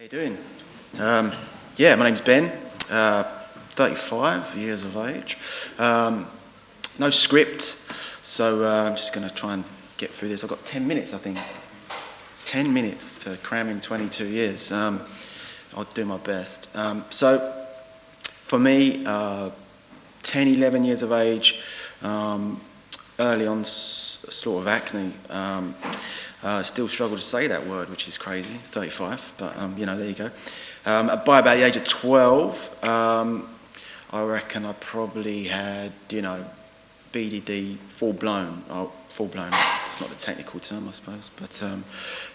How you doing? Yeah, my name's Ben, 35 years of age. No script, so I'm just going to try and get through this. I've got 10 minutes, I think. 10 minutes to cram in 22 years. I'll do my best. So, for me, 10, 11 years of age, early on sort of acne. Still struggle to say that word, which is crazy, 35, but there you go. By about the age of 12, I reckon I probably had, BDD full-blown. Full-blown, it's not the technical term, I suppose, but,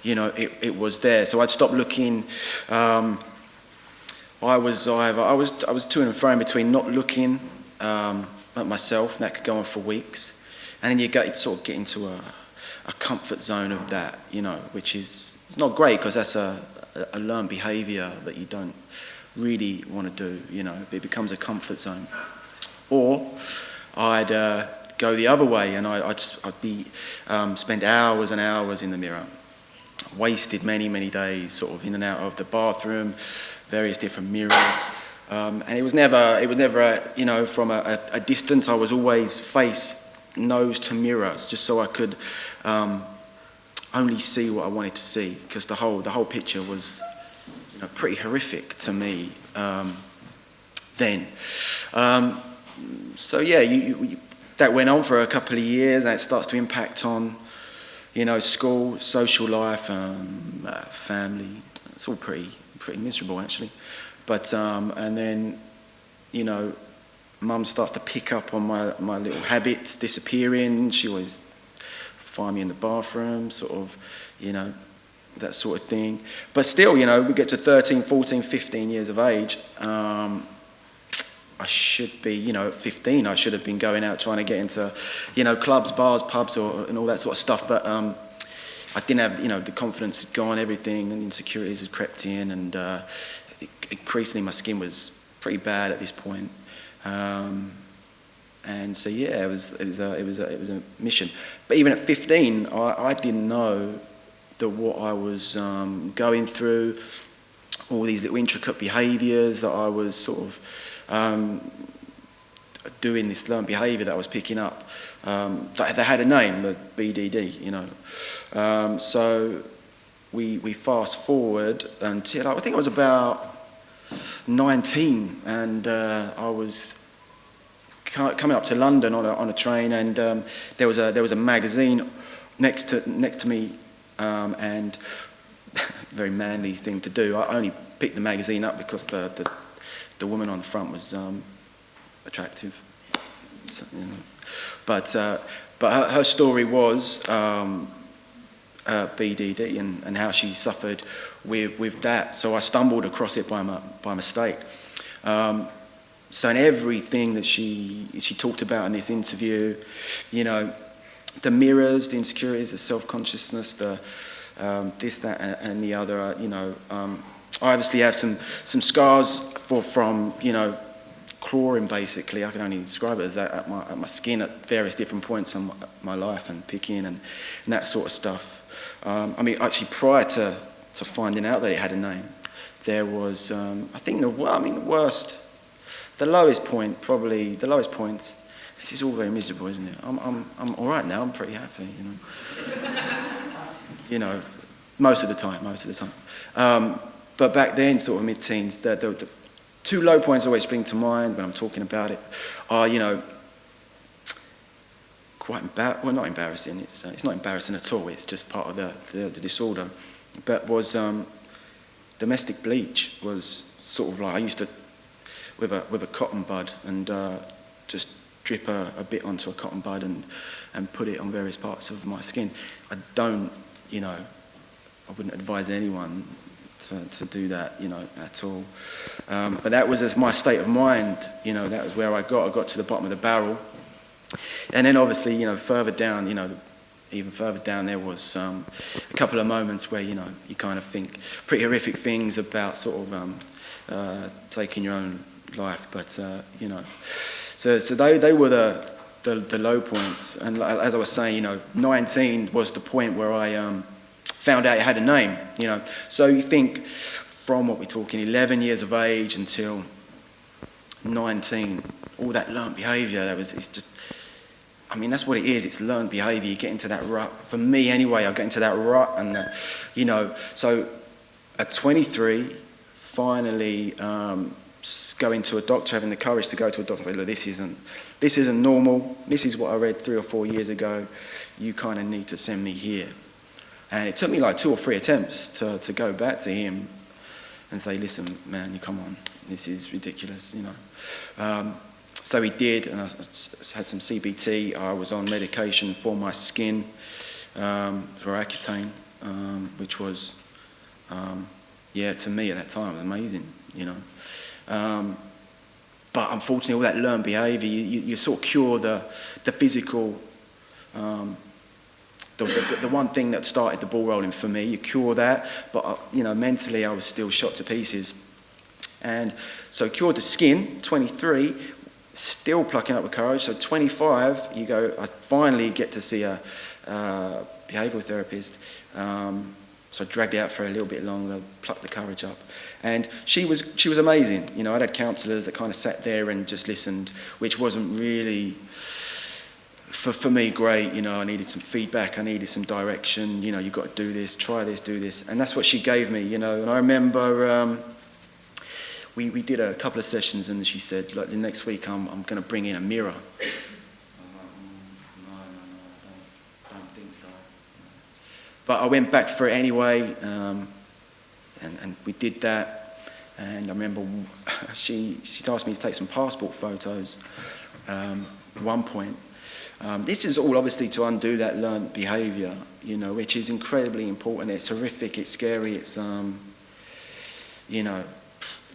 it was there. So I'd stopped looking. I was to and fro in between not looking at myself, and that could go on for weeks, and then you'd sort of get into a comfort zone of that, which is it's not great because that's a learned behaviour that you don't really want to do, it becomes a comfort zone. Or I'd go the other way and I'd be spend hours and hours in the mirror, wasted many days sort of in and out of the bathroom, various different mirrors, and it was never from a distance. I was always nose to mirrors, just so I could only see what I wanted to see, because the whole picture was pretty horrific to me then. So yeah, that went on for a couple of years, and it starts to impact on school, social life, family. It's all pretty miserable actually. But and then Mum starts to pick up on my little habits disappearing. She always find me in the bathroom, sort of, that sort of thing. But still, we get to 13, 14, 15 years of age. I should be, at 15, I should have been going out trying to get into, clubs, bars, pubs, and all that sort of stuff. But I didn't have, the confidence had gone, everything, and the insecurities had crept in, and increasingly my skin was pretty bad at this point. And so yeah, it was a mission. But even at 15, I didn't know that what I was going through, all these little intricate behaviours that I was sort of doing, this learned behaviour that I was picking up, that had a name, the BDD. So we fast forward until I think I was about 19, and I was coming up to London on a train, and there was a magazine next to me, and very manly thing to do. I only picked the magazine up because the woman on the front was attractive, so, but her story was BDD and how she suffered with that. So I stumbled across it by mistake. So in everything that she talked about in this interview, the mirrors, the insecurities, the self-consciousness, the this, that, and the other, I obviously have some scars from clawing, basically. I can only describe it as that at my skin at various different points in my life, and picking and that sort of stuff. Actually, prior to finding out that it had a name, there was, I think the lowest point. This is all very miserable, isn't it? I'm all right now. I'm pretty happy, most of the time. But back then, sort of mid-teens, the two low points always spring to mind when I'm talking about it are, not embarrassing. It's not embarrassing at all. It's just part of the disorder. But was domestic bleach was sort of like I used to with a cotton bud and just drip a bit onto a cotton bud and put it on various parts of my skin. I wouldn't advise anyone to do that, at all. But that was just my state of mind. That was where I got to the bottom of the barrel. And then obviously, further down, even further down, there was a couple of moments where, you kind of think pretty horrific things about sort of taking your own life. But, so they were the low points. And as I was saying, 19 was the point where I found out it had a name, So you think from what we're talking, 11 years of age until 19, all that learnt behaviour, it's just, I mean, that's what it is. It's learned behaviour. You get into that rut. For me, anyway, I get into that rut, and you know. So, at 23, finally going to a doctor, having the courage to go to a doctor, and say, look, this isn't normal. This is what I read 3 or 4 years ago. You kind of need to send me here. And it took me like 2 or 3 attempts to go back to him and say, listen, man, you come on. This is ridiculous, you know. So he did, and I had some CBT. I was on medication for my skin, for Accutane, which was, to me at that time, amazing, you know. But unfortunately, all that learned behaviour, you sort of cure the physical, the one thing that started the ball rolling for me. You cure that, but you know, mentally, I was still shot to pieces. And so cured the skin, 23. Still plucking up with courage. So 25, you go, I finally get to see a behavioural therapist. So I dragged it out for a little bit longer, plucked the courage up. And she was amazing. You know, I had counsellors that kind of sat there and just listened, which wasn't really, for me, great. You know, I needed some feedback, I needed some direction. You know, you've got to do this, try this, do this. And that's what she gave me, you know. And I remember we did a couple of sessions, and she said, like, the next week I'm going to bring in a mirror. I was like, no, I don't think so. But I went back for it anyway, and we did that. And I remember she asked me to take some passport photos at one point. This is all obviously to undo that learned behaviour, you know, which is incredibly important. It's horrific, it's scary, it's, you know,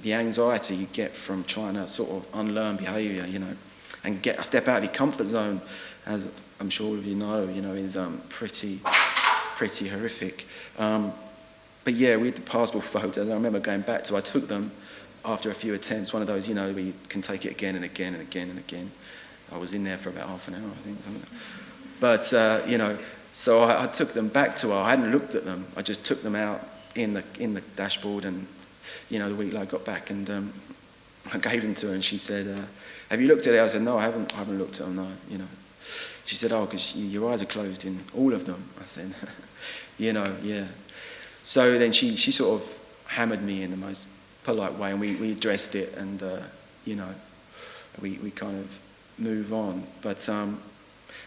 the anxiety you get from trying to sort of unlearn behaviour, you know, and get a step out of your comfort zone, as I'm sure all of you know, is pretty horrific. But yeah, we had the passport photos. I remember going back to, I took them after a few attempts, one of those, you know, where you can take it again and again and again and again. I was in there for about half an hour, I think. But, you know, so I took them back to her. I hadn't looked at them. I just took them out in the dashboard, and you know, the week I got back, and I gave them to her, and she said, have you looked at it? I said, no, I haven't looked at them, no, you know. She said, oh, because your eyes are closed in all of them. I said, you know, yeah. So then she sort of hammered me in the most polite way, and we addressed it, and, you know, we kind of move on. But so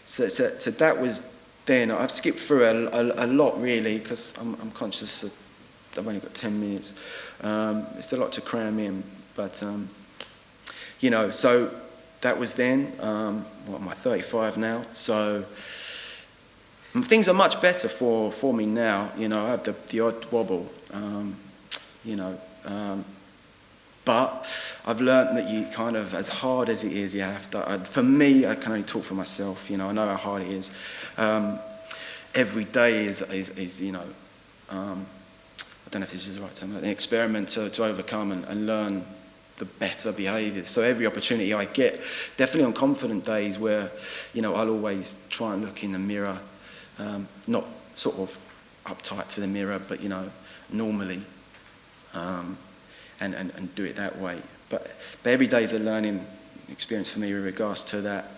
that was then. I've skipped through a lot, really, because I'm conscious that I've only got 10 minutes. It's a lot to cram in, but, you know, so that was then. What am I, 35 now? So things are much better for me now. You know, I have the odd wobble, you know, but I've learned that you kind of, as hard as it is, you have to, for me, I can only talk for myself, you know, I know how hard it is. Every day is you know, I don't know if this is the right term, an experiment to overcome and learn the better behaviours. So every opportunity I get, definitely on confident days where, you know, I'll always try and look in the mirror, not sort of uptight to the mirror, but, you know, normally, and do it that way. But every day is a learning experience for me with regards to that.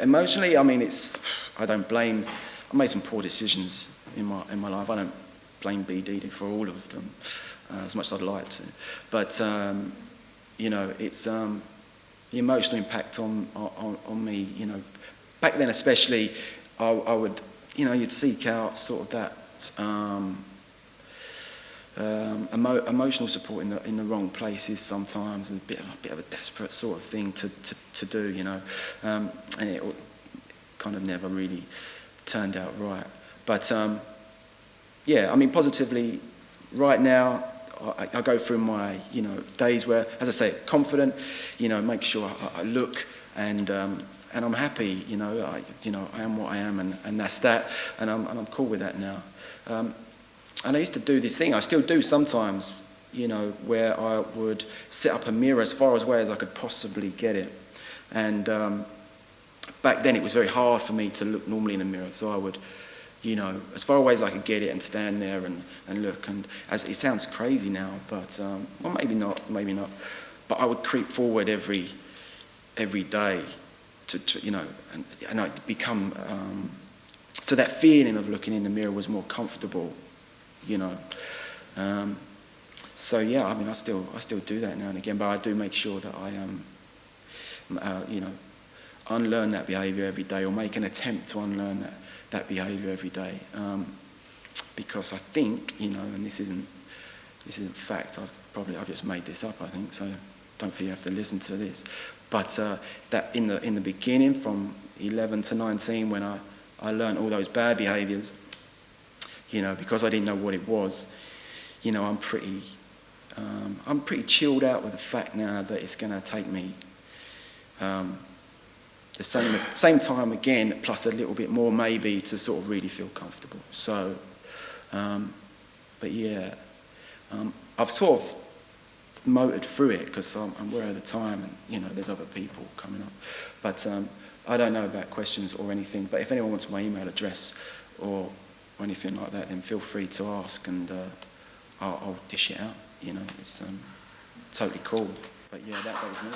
Emotionally, I mean, I don't blame, I made some poor decisions in my life. I don't blame BDD for all of them, as much as I'd like to. But, you know, it's the emotional impact on me, you know. Back then especially, I would, you know, you'd seek out sort of that emotional support in the wrong places sometimes, and a bit of a desperate sort of thing to do, you know, and it kind of never really turned out right. But yeah, I mean, positively, right now, I go through my, you know, days where, as I say, confident, you know, make sure I look, and I'm happy, you know, I am what I am, and that's that, and I'm cool with that now. And I used to do this thing, I still do sometimes, you know, where I would set up a mirror as far away as I could possibly get it. And back then it was very hard for me to look normally in a mirror, so I would, you know, as far away as I could get it and stand there and look. And as it sounds crazy now, but well, maybe not. But I would creep forward every day to you know, and I'd become so that feeling of looking in the mirror was more comfortable, you know. So yeah, I mean, I still do that now and again, but I do make sure that I you know, unlearn that behaviour every day, or make an attempt to unlearn that behaviour every day, because I think, you know, and this isn't fact. I've just made this up, I think. So don't feel you have to listen to this. But that in the beginning, from 11 to 19, when I learned all those bad behaviours, you know, because I didn't know what it was, you know, I'm pretty chilled out with the fact now that it's going to take me the same time again, plus a little bit more maybe, to sort of really feel comfortable. So, but yeah, I've sort of motored through it because I'm aware of the time, and you know, there's other people coming up. But I don't know about questions or anything. But if anyone wants my email address or anything like that, then feel free to ask, and I'll dish it out. You know, it's totally cool. But yeah, that was me.